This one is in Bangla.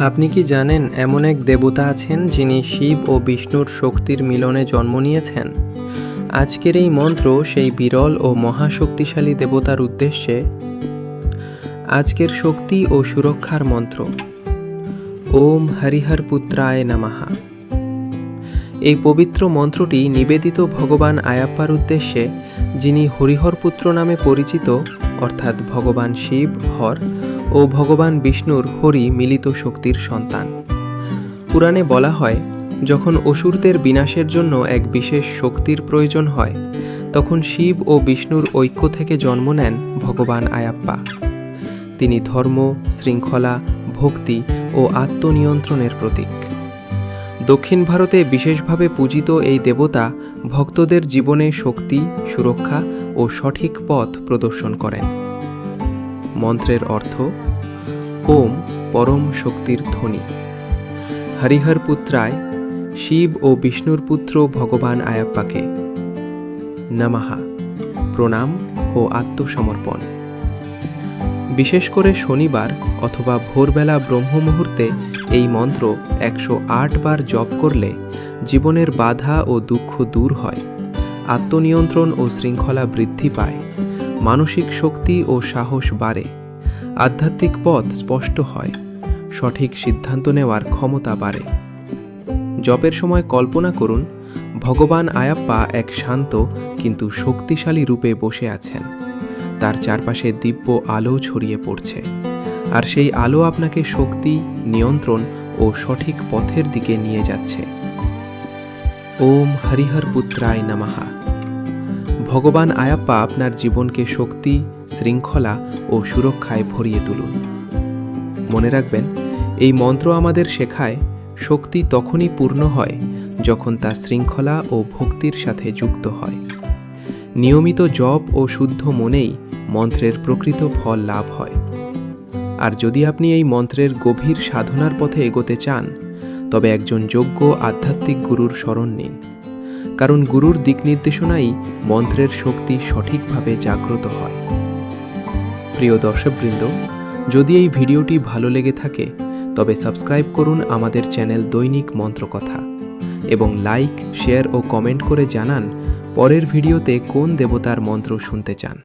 আপনি কি জানেন এমন এক দেবতা আছেন যিনি শিব ও বিষ্ণুর শক্তির মিলনে জন্ম নিয়েছেন? আজকের এই মন্ত্র সেই বিরল ও মহাশক্তিশালী দেবতার উদ্দেশ্যে। আজকের শক্তি ও সুরক্ষার মন্ত্র। ওম হরিহর পুত্রায় নমঃ। এই পবিত্র মন্ত্রটি নিবেদিত ভগবান আয়াপ্পার উদ্দেশ্যে, যিনি হরিহর পুত্র নামে পরিচিত, অর্থাৎ ভগবান শিব হর ও ভগবান বিষ্ণুর হরি মিলিত শক্তির সন্তান। পুরাণে বলা হয়, যখন অসুরদের বিনাশের জন্য এক বিশেষ শক্তির প্রয়োজন হয়, তখন শিব ও বিষ্ণুর ঐক্য থেকে জন্ম নেন ভগবান আয়াপ্পা। তিনি ধর্ম, শৃঙ্খলা, ভক্তি ও আত্মনিয়ন্ত্রণের প্রতীক। দক্ষিণ ভারতে বিশেষভাবে পূজিত এই দেবতা ভক্তদের জীবনে শক্তি, সুরক্ষা ও সঠিক পথ প্রদর্শন করেন। মন্ত্রের অর্থ: ওম পরম শক্তির ধ্বনি, হরিহর পুত্রায় শিব ও বিষ্ণুর পুত্র ভগবান আয়াপ্পাকে নমঃ, প্রণাম ও আত্মসমর্পণ। বিশেষ করে শনিবার অথবা ভোরবেলা ব্রহ্ম মুহূর্তে এই মন্ত্র 108 বার জপ করলে জীবনের বাধা ও দুঃখ দূর হয়, আত্মনিয়ন্ত্রণ ও শৃঙ্খলা বৃদ্ধি পায়, মানসিক শক্তি ও সাহস বাড়ে, আধ্যাত্মিক পথ স্পষ্ট হয়, সঠিক সিদ্ধান্ত নেওয়ার ক্ষমতা বাড়ে। জপের সময় কল্পনা করুন, ভগবান আয়াপ্পা এক শান্ত কিন্তু শক্তিশালী রূপে বসে আছেন। তার চারপাশে দিব্য আলো ছড়িয়ে পড়ছে, আর সেই আলো আপনাকে শক্তি, নিয়ন্ত্রণ ও সঠিক পথের দিকে নিয়ে যাচ্ছে। ওম হরিহর পুত্রায় নমঃ। ভগবান আয়াপ্পা আপনার জীবনকে শক্তি, শৃঙ্খলা ও সুরক্ষায় ভরিয়ে তুলুন। মনে রাখবেন, এই মন্ত্র আমাদের শেখায়, শক্তি তখনই পূর্ণ হয় যখন তা শৃঙ্খলা ও ভক্তির সাথে যুক্ত হয়। নিয়মিত জপ ও শুদ্ধ মনেই মন্ত্রের প্রকৃত ফল লাভ হয়। আর যদি আপনি এই মন্ত্রের গভীর সাধনার পথে এগোতে চান, তবে একজন যোগ্য আধ্যাত্মিক গুরুর শরণ নিন, কারণ গুরুর দিক নির্দেশনাই মন্ত্রের শক্তি সঠিকভাবে জাগ্রত হয়। প্রিয় দর্শকবৃন্দ, যদি এই ভিডিওটি ভালো লেগে থাকে, তবে সাবস্ক্রাইব করুন আমাদের চ্যানেল দৈনিক মন্ত্রকথা এবং লাইক, শেয়ার ও কমেন্ট করে জানান পরের ভিডিওতে কোন দেবতার মন্ত্র শুনতে চান।